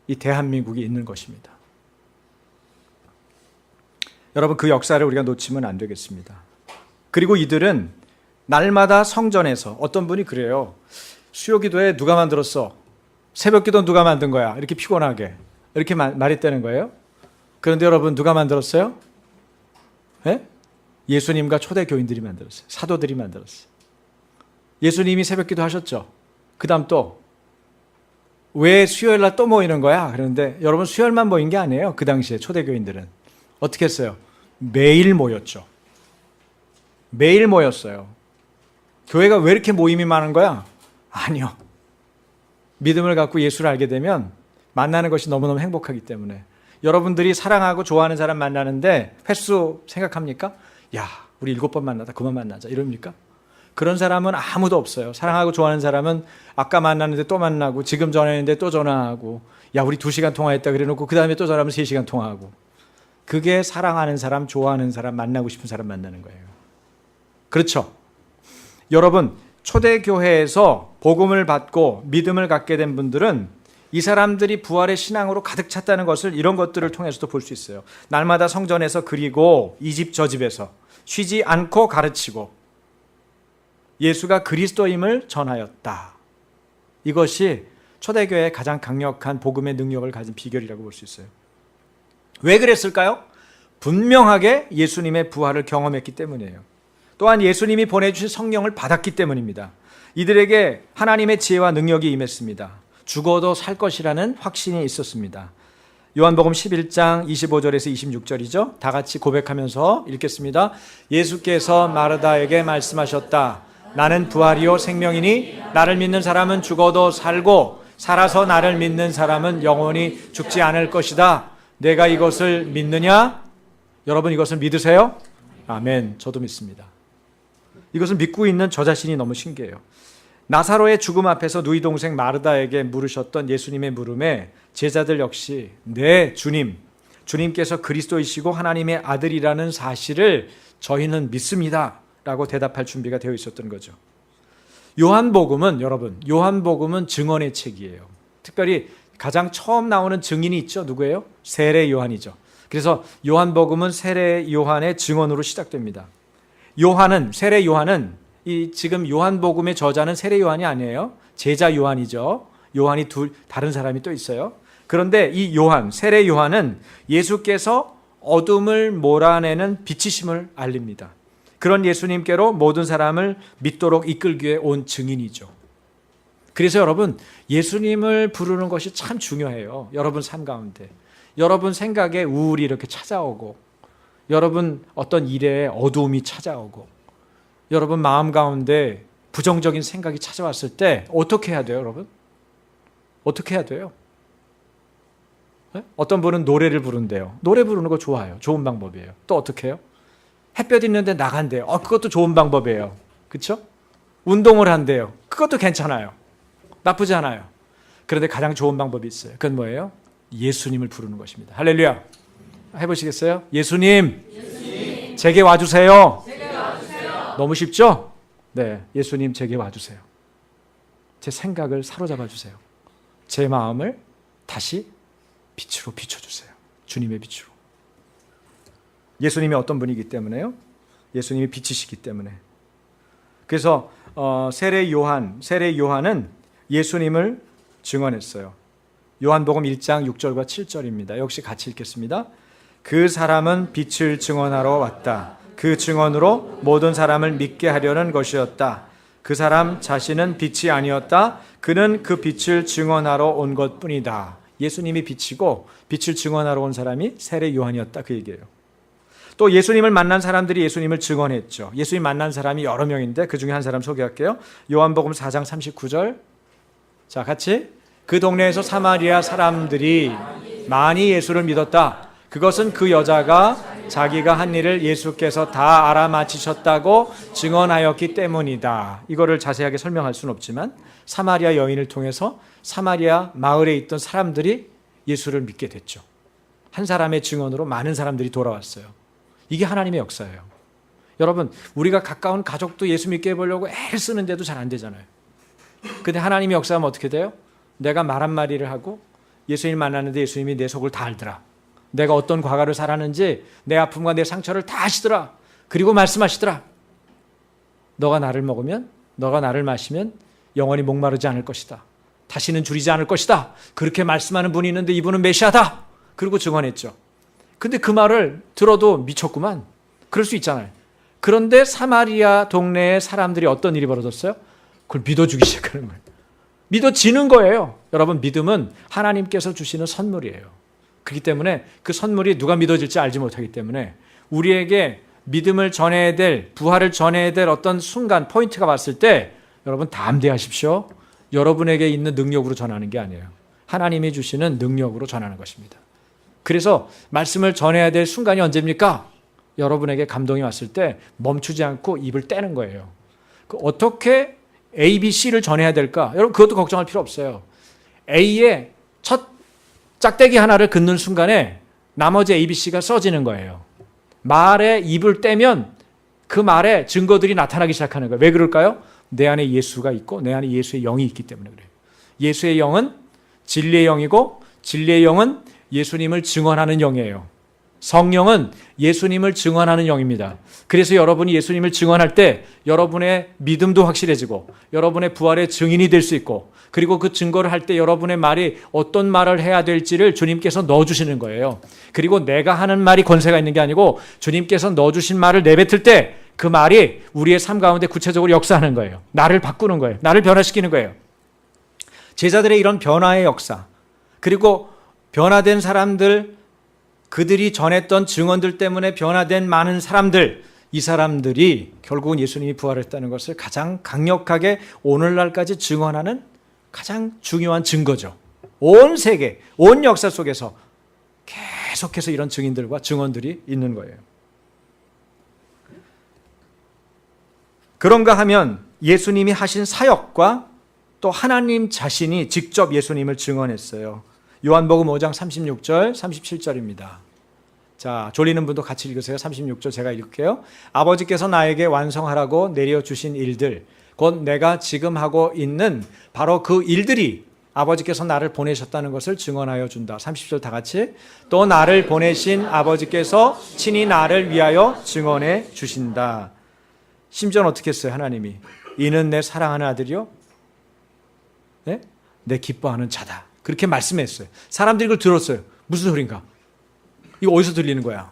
이 대한민국이 있는 것입니다. 여러분 그 역사를 우리가 놓치면 안 되겠습니다. 그리고 이들은 날마다 성전에서 어떤 분이 그래요. 수요기도에 누가 만들었어? 새벽기도 누가 만든 거야? 이렇게 피곤하게 이렇게 말했다는 거예요. 그런데 여러분 누가 만들었어요? 네? 예수님과 초대교인들이 만들었어요. 사도들이 만들었어요. 예수님이 새벽기도 하셨죠. 그 다음 또 왜 수요일날 또 모이는 거야? 그런데 여러분 수요일만 모인 게 아니에요. 그 당시에 초대교인들은 어떻게 했어요? 매일 모였죠. 매일 모였어요. 교회가 왜 이렇게 모임이 많은 거야? 아니요. 믿음을 갖고 예수를 알게 되면 만나는 것이 너무너무 행복하기 때문에 여러분들이 사랑하고 좋아하는 사람 만나는데 횟수 생각합니까? 야, 우리 7번 만나다 그만 만나자 이럽니까? 그런 사람은 아무도 없어요. 사랑하고 좋아하는 사람은 아까 만났는데 또 만나고 지금 전화했는데 또 전화하고 야, 우리 2시간 통화했다 그래놓고 그 다음에 또 전화하면 3시간 통화하고 그게 사랑하는 사람, 좋아하는 사람, 만나고 싶은 사람 만나는 거예요. 그렇죠? 여러분 초대교회에서 복음을 받고 믿음을 갖게 된 분들은 이 사람들이 부활의 신앙으로 가득 찼다는 것을 이런 것들을 통해서도 볼 수 있어요. 날마다 성전에서 그리고 이 집 저 집에서 쉬지 않고 가르치고 예수가 그리스도임을 전하였다. 이것이 초대교회의 가장 강력한 복음의 능력을 가진 비결이라고 볼 수 있어요. 왜 그랬을까요? 분명하게 예수님의 부활을 경험했기 때문이에요. 또한 예수님이 보내주신 성령을 받았기 때문입니다. 이들에게 하나님의 지혜와 능력이 임했습니다. 죽어도 살 것이라는 확신이 있었습니다. 요한복음 11장 25절에서 26절이죠. 다 같이 고백하면서 읽겠습니다. 예수께서 마르다에게 말씀하셨다. 나는 부활이요 생명이니 나를 믿는 사람은 죽어도 살고 살아서 나를 믿는 사람은 영원히 죽지 않을 것이다. 내가 이것을 믿느냐? 여러분 이것을 믿으세요? 아멘. 저도 믿습니다. 이것을 믿고 있는 저 자신이 너무 신기해요. 나사로의 죽음 앞에서 누이 동생 마르다에게 물으셨던 예수님의 물음에 제자들 역시 네 주님, 주님께서 그리스도이시고 하나님의 아들이라는 사실을 저희는 믿습니다 라고 대답할 준비가 되어 있었던 거죠. 요한복음은 여러분 요한복음은 증언의 책이에요. 특별히 가장 처음 나오는 증인이 있죠. 누구예요? 세례 요한이죠. 그래서 요한복음은 세례 요한의 증언으로 시작됩니다. 세례 요한은 이 지금 요한복음의 저자는 세례 요한이 아니에요. 제자 요한이죠. 요한이 다른 사람이 또 있어요. 그런데 이 세례 요한은 예수께서 어둠을 몰아내는 빛이심을 알립니다. 그런 예수님께로 모든 사람을 믿도록 이끌기 위해 온 증인이죠. 그래서 여러분 예수님을 부르는 것이 참 중요해요. 여러분 삶 가운데 여러분 생각에 우울이 이렇게 찾아오고 여러분 어떤 일에 어두움이 찾아오고 여러분 마음 가운데 부정적인 생각이 찾아왔을 때 어떻게 해야 돼요, 여러분? 어떻게 해야 돼요? 네? 어떤 분은 노래를 부른대요. 노래 부르는 거 좋아요. 좋은 방법이에요. 또 어떻게 해요? 햇볕 있는데 나간대요. 그것도 좋은 방법이에요. 그렇죠? 운동을 한대요. 그것도 괜찮아요. 나쁘지 않아요. 그런데 가장 좋은 방법이 있어요. 그건 뭐예요? 예수님을 부르는 것입니다. 할렐루야. 해보시겠어요? 예수님. 제게 와주세요. 너무 쉽죠? 네, 예수님 제게 와주세요. 제 생각을 사로잡아 주세요. 제 마음을 다시 빛으로 비춰주세요. 주님의 빛으로. 예수님이 어떤 분이기 때문에요? 예수님이 빛이시기 때문에. 그래서 세례 요한은 예수님을 증언했어요. 요한복음 1장 6절과 7절입니다. 역시 같이 읽겠습니다. 그 사람은 빛을 증언하러 왔다. 그 증언으로 모든 사람을 믿게 하려는 것이었다. 그 사람 자신은 빛이 아니었다. 그는 그 빛을 증언하러 온 것뿐이다. 예수님이 빛이고 빛을 증언하러 온 사람이 세례 요한이었다, 그 얘기예요. 또 예수님을 만난 사람들이 예수님을 증언했죠. 예수님 만난 사람이 여러 명인데 그 중에 한 사람 소개할게요. 요한복음 4장 39절. 자, 같이. 그 동네에서 사마리아 사람들이 많이 예수를 믿었다. 그것은 그 여자가 자기가 한 일을 예수께서 다 알아맞히셨다고 증언하였기 때문이다. 이거를 자세하게 설명할 수는 없지만 사마리아 여인을 통해서 사마리아 마을에 있던 사람들이 예수를 믿게 됐죠. 한 사람의 증언으로 많은 사람들이 돌아왔어요. 이게 하나님의 역사예요. 여러분, 우리가 가까운 가족도 예수 믿게 해보려고 애를 쓰는데도 잘 안 되잖아요. 근데 하나님의 역사하면 어떻게 돼요? 내가 말 한마디를 하고 예수님 만났는데 예수님이 내 속을 다 알더라. 내가 어떤 과거를 살았는지 내 아픔과 내 상처를 다 아시더라. 그리고 말씀하시더라. 너가 나를 먹으면, 너가 나를 마시면 영원히 목마르지 않을 것이다. 다시는 줄이지 않을 것이다. 그렇게 말씀하는 분이 있는데 이분은 메시아다. 그리고 증언했죠. 근데 그 말을 들어도 미쳤구만. 그럴 수 있잖아요. 그런데 사마리아 동네의 사람들이 어떤 일이 벌어졌어요? 그걸 믿어주기 시작하는 거예요. 믿어지는 거예요. 여러분, 믿음은 하나님께서 주시는 선물이에요. 그렇기 때문에 그 선물이 누가 믿어질지 알지 못하기 때문에 우리에게 믿음을 전해야 될, 부활을 전해야 될 어떤 순간, 포인트가 왔을 때 여러분 담대하십시오. 여러분에게 있는 능력으로 전하는 게 아니에요. 하나님이 주시는 능력으로 전하는 것입니다. 그래서 말씀을 전해야 될 순간이 언제입니까? 여러분에게 감동이 왔을 때 멈추지 않고 입을 떼는 거예요. 어떻게 A, B, C를 전해야 될까? 여러분, 그것도 걱정할 필요 없어요. A의 첫 짝대기 하나를 긋는 순간에 나머지 A, B, C가 써지는 거예요. 말에 입을 떼면 그 말에 증거들이 나타나기 시작하는 거예요. 왜 그럴까요? 내 안에 예수가 있고 내 안에 예수의 영이 있기 때문에 그래요. 예수의 영은 진리의 영이고 진리의 영은 예수님을 증언하는 영이에요. 성령은 예수님을 증언하는 영입니다. 그래서 여러분이 예수님을 증언할 때 여러분의 믿음도 확실해지고 여러분의 부활의 증인이 될 수 있고, 그리고 그 증거를 할 때 여러분의 말이 어떤 말을 해야 될지를 주님께서 넣어주시는 거예요. 그리고 내가 하는 말이 권세가 있는 게 아니고 주님께서 넣어주신 말을 내뱉을 때 그 말이 우리의 삶 가운데 구체적으로 역사하는 거예요. 나를 바꾸는 거예요. 나를 변화시키는 거예요. 제자들의 이런 변화의 역사, 그리고 변화된 사람들, 그들이 전했던 증언들 때문에 변화된 많은 사람들, 이 사람들이 결국은 예수님이 부활했다는 것을 가장 강력하게 오늘날까지 증언하는 가장 중요한 증거죠. 온 세계, 온 역사 속에서 계속해서 이런 증인들과 증언들이 있는 거예요. 그런가 하면 예수님이 하신 사역과 또 하나님 자신이 직접 예수님을 증언했어요. 요한복음 5장 36절, 37절입니다. 자, 졸리는 분도 같이 읽으세요. 36절 제가 읽을게요. 아버지께서 나에게 완성하라고 내려주신 일들, 곧 내가 지금 하고 있는 바로 그 일들이 아버지께서 나를 보내셨다는 것을 증언하여 준다. 30절 다 같이. 또 나를 보내신 아버지께서 친히 나를 위하여 증언해 주신다. 심지어는 어떻게 했어요? 하나님이. 이는 내 사랑하는 아들이요, 네? 내 기뻐하는 자다. 그렇게 말씀했어요. 사람들이 그걸 들었어요. 무슨 소린가? 이거 어디서 들리는 거야?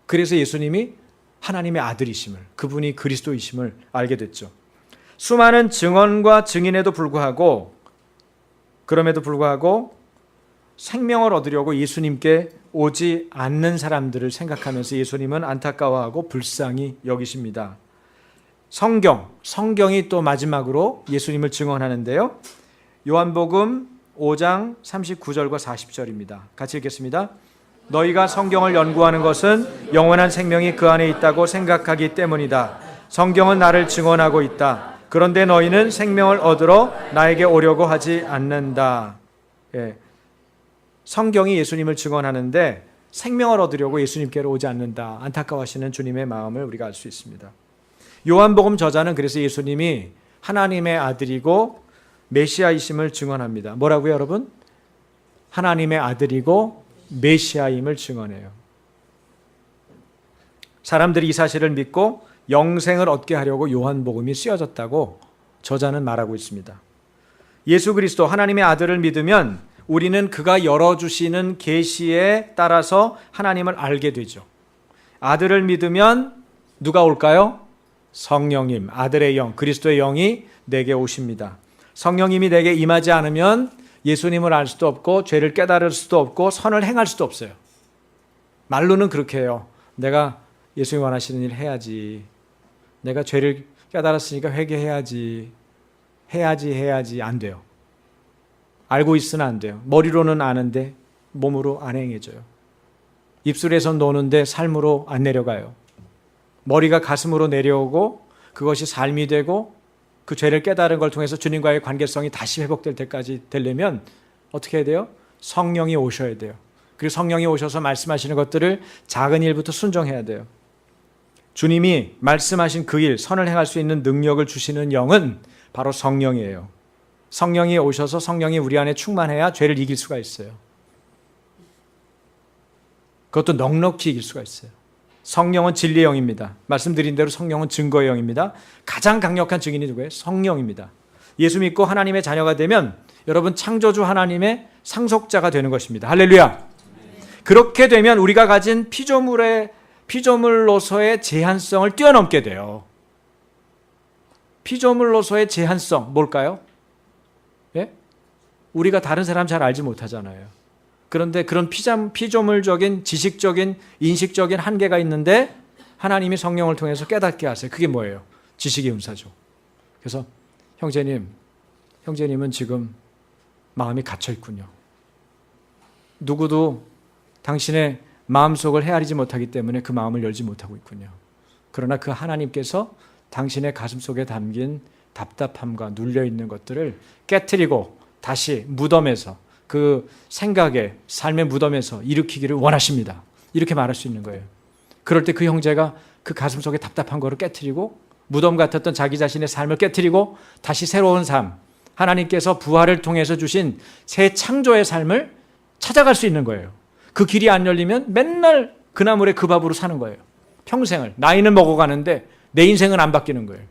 그래서 예수님이 하나님의 아들이심을, 그분이 그리스도이심을 알게 됐죠. 수많은 증언과 증인에도 불구하고, 그럼에도 불구하고 생명을 얻으려고 예수님께 오지 않는 사람들을 생각하면서 예수님은 안타까워하고 불쌍히 여기십니다. 성경이 또 마지막으로 예수님을 증언하는데요. 요한복음 5장 39절과 40절입니다. 같이 읽겠습니다. 너희가 성경을 연구하는 것은 영원한 생명이 그 안에 있다고 생각하기 때문이다. 성경은 나를 증언하고 있다. 그런데 너희는 생명을 얻으러 나에게 오려고 하지 않는다. 예. 성경이 예수님을 증언하는데 생명을 얻으려고 예수님께로 오지 않는다. 안타까워하시는 주님의 마음을 우리가 알 수 있습니다. 요한복음 저자는 그래서 예수님이 하나님의 아들이고 메시아이심을 증언합니다. 뭐라고요, 여러분? 하나님의 아들이고 메시아임을 증언해요. 사람들이 이 사실을 믿고 영생을 얻게 하려고 요한복음이 쓰여졌다고 저자는 말하고 있습니다. 예수 그리스도 하나님의 아들을 믿으면 우리는 그가 열어주시는 계시에 따라서 하나님을 알게 되죠. 아들을 믿으면 누가 올까요? 성령님, 아들의 영, 그리스도의 영이 내게 오십니다. 성령님이 내게 임하지 않으면 예수님을 알 수도 없고 죄를 깨달을 수도 없고 선을 행할 수도 없어요. 말로는 그렇게 해요. 내가 예수님이 원하시는 일 해야지. 내가 죄를 깨달았으니까 회개해야지. 해야지. 안 돼요. 알고 있으면 안 돼요. 머리로는 아는데 몸으로 안 행해져요. 입술에서 노는데 삶으로 안 내려가요. 머리가 가슴으로 내려오고 그것이 삶이 되고 그 죄를 깨달은 걸 통해서 주님과의 관계성이 다시 회복될 때까지 되려면 어떻게 해야 돼요? 성령이 오셔야 돼요. 그리고 성령이 오셔서 말씀하시는 것들을 작은 일부터 순종해야 돼요. 주님이 말씀하신 그 일, 선을 행할 수 있는 능력을 주시는 영은 바로 성령이에요. 성령이 오셔서 성령이 우리 안에 충만해야 죄를 이길 수가 있어요. 그것도 넉넉히 이길 수가 있어요. 성령은 진리의 영입니다. 말씀드린 대로 성령은 증거의 영입니다. 가장 강력한 증인이 누구예요? 성령입니다. 예수 믿고 하나님의 자녀가 되면 여러분 창조주 하나님의 상속자가 되는 것입니다. 할렐루야. 그렇게 되면 우리가 가진 피조물로서의 제한성을 뛰어넘게 돼요. 피조물로서의 제한성 뭘까요? 예? 우리가 다른 사람 잘 알지 못하잖아요. 그런데 그런 피조물적인 지식적인 인식적인 한계가 있는데 하나님이 성령을 통해서 깨닫게 하세요. 그게 뭐예요? 지식의 은사죠. 그래서 형제님은 지금 마음이 갇혀 있군요. 누구도 당신의 마음속을 헤아리지 못하기 때문에 그 마음을 열지 못하고 있군요. 그러나 그 하나님께서 당신의 가슴속에 담긴 답답함과 눌려있는 것들을 깨트리고 다시 무덤에서 그 생각의 삶의 무덤에서 일으키기를 원하십니다. 이렇게 말할 수 있는 거예요. 그럴 때 그 형제가 그 가슴속에 답답한 거를 깨트리고 무덤 같았던 자기 자신의 삶을 깨트리고 다시 새로운 삶, 하나님께서 부활을 통해서 주신 새 창조의 삶을 찾아갈 수 있는 거예요. 그 길이 안 열리면 맨날 그 나물에 그 밥으로 사는 거예요. 평생을. 나이는 먹어가는데 내 인생은 안 바뀌는 거예요.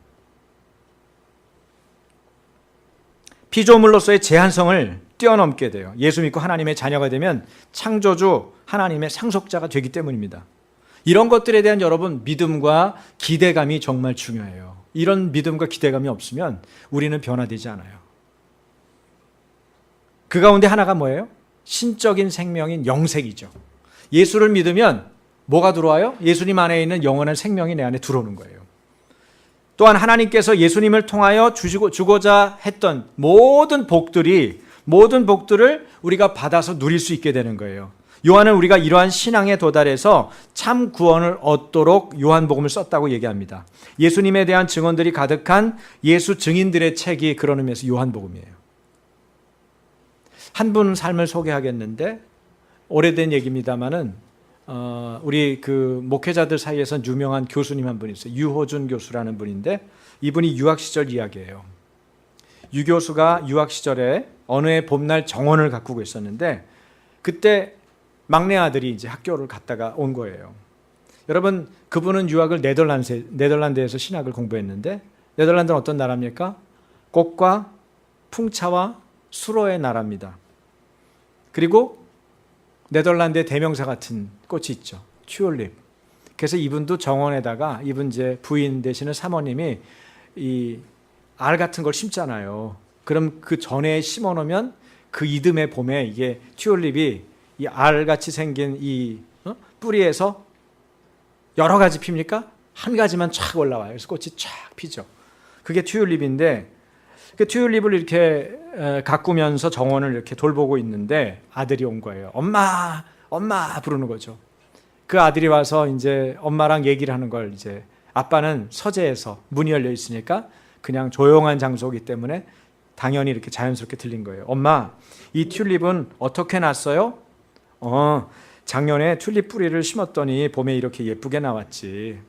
피조물로서의 제한성을 뛰어넘게 돼요. 예수 믿고 하나님의 자녀가 되면 창조주 하나님의 상속자가 되기 때문입니다. 이런 것들에 대한 여러분 믿음과 기대감이 정말 중요해요. 이런 믿음과 기대감이 없으면 우리는 변화되지 않아요. 그 가운데 하나가 뭐예요? 신적인 생명인 영생이죠. 예수를 믿으면 뭐가 들어와요? 예수님 안에 있는 영원한 생명이 내 안에 들어오는 거예요. 또한 하나님께서 예수님을 통하여 주고자 했던 모든 복들을 우리가 받아서 누릴 수 있게 되는 거예요. 요한은 우리가 이러한 신앙에 도달해서 참 구원을 얻도록 요한복음을 썼다고 얘기합니다. 예수님에 대한 증언들이 가득한 예수 증인들의 책이 그런 의미에서 요한복음이에요. 한 분 삶을 소개하겠는데 오래된 얘기입니다만은 우리 그 목회자들 사이에선 유명한 교수님 한 분 있어요. 유호준 교수라는 분인데 이분이 유학 시절 이야기예요. 유 교수가 유학 시절에 어느 해 봄날 정원을 가꾸고 있었는데 그때 막내 아들이 이제 학교를 갔다가 온 거예요. 여러분 그분은 유학을 네덜란드에서 신학을 공부했는데 네덜란드는 어떤 나라입니까? 꽃과 풍차와 수로의 나라입니다. 그리고 네덜란드의 대명사 같은 꽃이 있죠. 튤립. 그래서 이분도 정원에다가 이분 이제 부인 되시는 사모님이 이 알 같은 걸 심잖아요. 그럼 그 전에 심어 놓으면 그 이듬해 봄에 이게 튤립이 이 알같이 생긴 이 뿌리에서 여러 가지 핍니까? 한 가지만 쫙 올라와요. 그래서 꽃이 쫙 피죠. 그게 튤립인데 그 튤립을 이렇게 가꾸면서 정원을 이렇게 돌보고 있는데 아들이 온 거예요. 엄마, 엄마 부르는 거죠. 그 아들이 와서 이제 엄마랑 얘기를 하는 걸 이제 아빠는 서재에서 문이 열려 있으니까 그냥 조용한 장소이기 때문에 당연히 이렇게 자연스럽게 들린 거예요. 엄마, 이 튤립은 어떻게 났어요? 작년에 튤립 뿌리를 심었더니 봄에 이렇게 예쁘게 나왔지.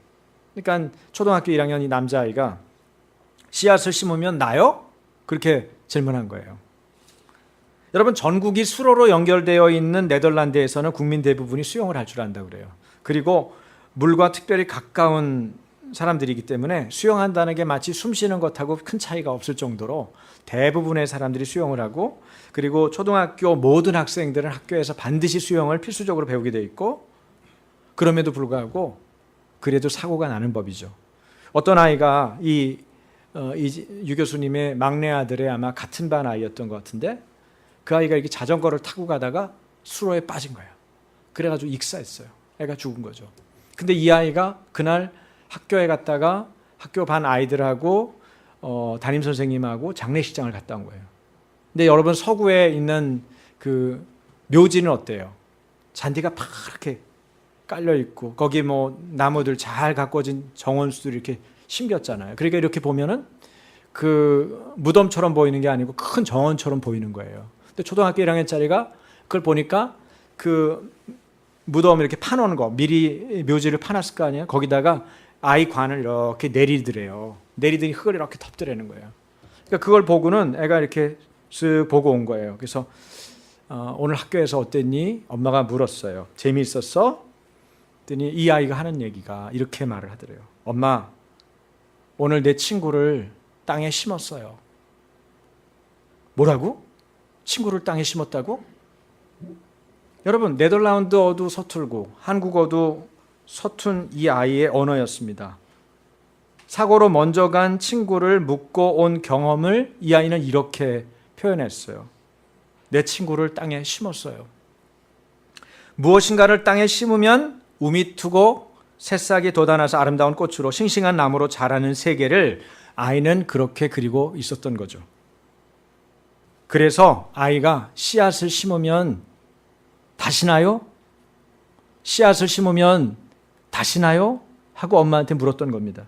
그러니까 초등학교 1학년 이 남자아이가 씨앗을 심으면 나요? 그렇게 질문한 거예요. 여러분 전국이 수로로 연결되어 있는 네덜란드에서는 국민 대부분이 수영을 할 줄 안다고 그래요. 그리고 물과 특별히 가까운 사람들이기 때문에 수영한다는 게 마치 숨 쉬는 것하고 큰 차이가 없을 정도로 대부분의 사람들이 수영을 하고, 그리고 초등학교 모든 학생들은 학교에서 반드시 수영을 필수적으로 배우게 돼 있고, 그럼에도 불구하고 그래도 사고가 나는 법이죠. 어떤 아이가 이 유 교수님의 막내 아들의 아마 같은 반 아이였던 것 같은데, 그 아이가 이렇게 자전거를 타고 가다가 수로에 빠진 거예요. 그래가지고 익사했어요. 애가 죽은 거죠. 근데 이 아이가 그날 학교에 갔다가 학교 반 아이들하고 담임 선생님하고 장례식장을 갔다 온 거예요. 근데 여러분, 서구에 있는 그 묘지는 어때요? 잔디가 파랗게 깔려 있고, 거기 뭐 나무들 잘 가꿔진 정원수들이 이렇게 심겼잖아요. 그러니까 이렇게 보면은 그 무덤처럼 보이는 게 아니고 큰 정원처럼 보이는 거예요. 근데 초등학교 1학년짜리가 그걸 보니까 그 무덤 이렇게 파놓은 거, 미리 묘지를 파놨을 거 아니에요. 거기다가 아이 관을 이렇게 내리더래요. 내리더니 흙을 이렇게 덮더라는 거예요. 그러니까 그걸 보고는 애가 이렇게 쓱 보고 온 거예요. 그래서 오늘 학교에서 어땠니? 엄마가 물었어요. 재미있었어? 그랬더니 이 아이가 하는 얘기가 이렇게 말을 하더래요. 엄마, 오늘 내 친구를 땅에 심었어요. 뭐라고? 친구를 땅에 심었다고? 여러분, 네덜란드어도 서툴고 한국어도 서툰 이 아이의 언어였습니다. 사고로 먼저 간 친구를 묻고 온 경험을 이 아이는 이렇게 표현했어요. 내 친구를 땅에 심었어요. 무엇인가를 땅에 심으면 우미 트고 새싹이 돋아나서 아름다운 꽃으로 싱싱한 나무로 자라는 세계를 아이는 그렇게 그리고 있었던 거죠. 그래서 아이가 씨앗을 심으면 다시 나요? 씨앗을 심으면 다시 나요? 하고 엄마한테 물었던 겁니다.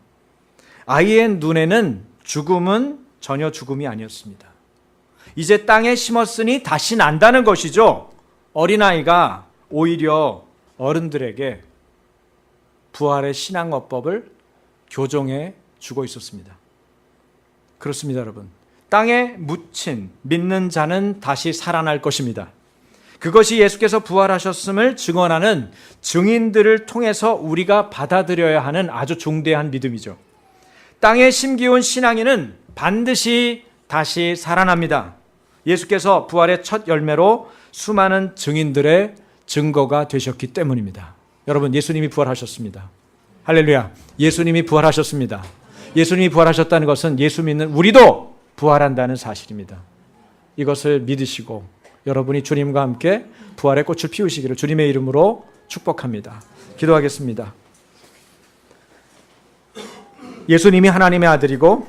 아이의 눈에는 죽음은 전혀 죽음이 아니었습니다. 이제 땅에 심었으니 다시 난다는 것이죠. 어린아이가 오히려 어른들에게 부활의 신앙어법을 교정해 주고 있었습니다. 그렇습니다, 여러분. 땅에 묻힌 믿는 자는 다시 살아날 것입니다. 그것이 예수께서 부활하셨음을 증언하는 증인들을 통해서 우리가 받아들여야 하는 아주 중대한 믿음이죠. 땅에 심기운 신앙인은 반드시 다시 살아납니다. 예수께서 부활의 첫 열매로 수많은 증인들의 증거가 되셨기 때문입니다. 여러분, 예수님이 부활하셨습니다. 할렐루야. 예수님이 부활하셨습니다. 예수님이 부활하셨다는 것은 예수 믿는 우리도 부활한다는 사실입니다. 이것을 믿으시고 여러분이 주님과 함께 부활의 꽃을 피우시기를 주님의 이름으로 축복합니다. 기도하겠습니다. 예수님이 하나님의 아들이고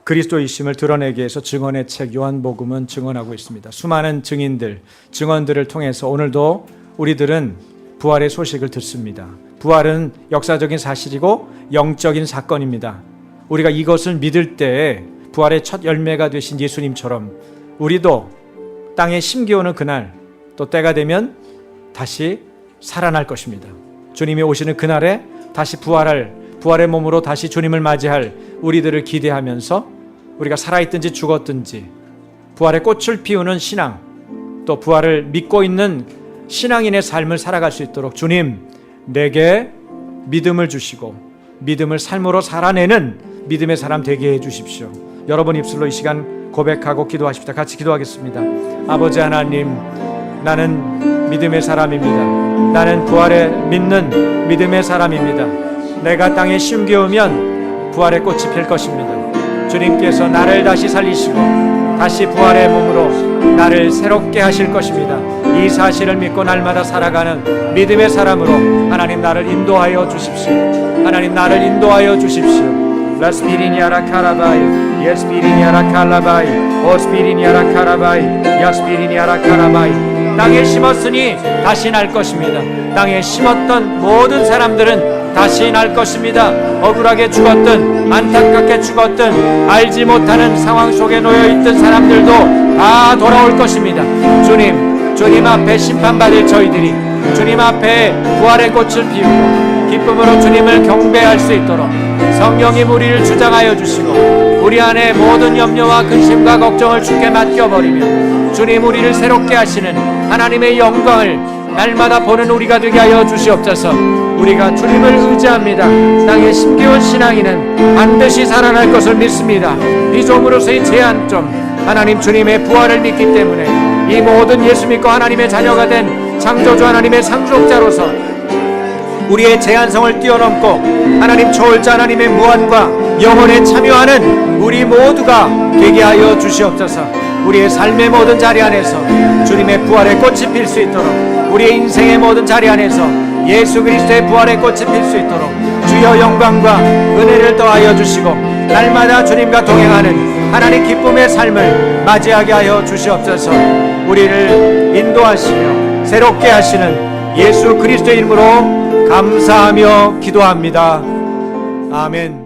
그리스도이심을 드러내기 위해서 증언의 책 요한복음은 증언하고 있습니다. 수많은 증인들, 증언들을 통해서 오늘도 우리들은 부활의 소식을 듣습니다. 부활은 역사적인 사실이고 영적인 사건입니다. 우리가 이것을 믿을 때에 부활의 첫 열매가 되신 예수님처럼 우리도 땅에 심기오는 그날 또 때가 되면 다시 살아날 것입니다. 주님이 오시는 그날에 다시 부활의 몸으로 다시 주님을 맞이할 우리들을 기대하면서 우리가 살아있든지 죽었든지 부활의 꽃을 피우는 신앙, 또 부활을 믿고 있는 신앙인의 삶을 살아갈 수 있도록 주님, 내게 믿음을 주시고 믿음을 삶으로 살아내는 믿음의 사람 되게 해 주십시오. 여러분 입술로 이 시간 고백하고 기도하십시다. 같이 기도하겠습니다. 아버지 하나님, 나는 믿음의 사람입니다. 나는 부활에 믿는 믿음의 사람입니다. 내가 땅에 심겨우면 부활의 꽃이 필 것입니다. 주님께서 나를 다시 살리시고 다시 부활의 몸으로 나를 새롭게 하실 것입니다. 이 사실을 믿고 날마다 살아가는 믿음의 사람으로 하나님 나를 인도하여 주십시오. 하나님 나를 인도하여 주십시오. 라스피리니아라 카라바이, 예스피리니아라 칼라바이, 오스피리니아라 카라바이, 야스피리니아라 카라바이. 땅에 심었으니 다시 날 것입니다. 땅에 심었던 모든 사람들은 다시 날 것입니다. 억울하게 죽었든 안타깝게 죽었든 알지 못하는 상황 속에 놓여있던 사람들도 다 돌아올 것입니다. 주님 앞에 심판받을 저희들이 주님 앞에 부활의 꽃을 피우고 기쁨으로 주님을 경배할 수 있도록 성령님 우리를 주장하여 주시고 우리 안에 모든 염려와 근심과 걱정을 주께 맡겨버리며 주님 우리를 새롭게 하시는 하나님의 영광을 날마다 보는 우리가 되게 하여 주시옵소서. 우리가 주님을 의지합니다. 땅에 심기운 신앙인은 반드시 살아날 것을 믿습니다. 비좀으로서의 제한점, 하나님 주님의 부활을 믿기 때문에 이 모든 예수 믿고 하나님의 자녀가 된 창조주 하나님의 상속자로서 우리의 제한성을 뛰어넘고 하나님 초월자 하나님의 무한과 영혼에 참여하는 우리 모두가 되게 하여 주시옵소서. 우리의 삶의 모든 자리 안에서 주님의 부활의 꽃이 필 수 있도록, 우리의 인생의 모든 자리 안에서 예수 그리스도의 부활의 꽃이 필 수 있도록 주여 영광과 은혜를 더하여 주시고 날마다 주님과 동행하는 하나님 기쁨의 삶을 맞이하게 하여 주시옵소서. 우리를 인도하시며 새롭게 하시는 예수 그리스도의 이름으로 감사하며 기도합니다. 아멘.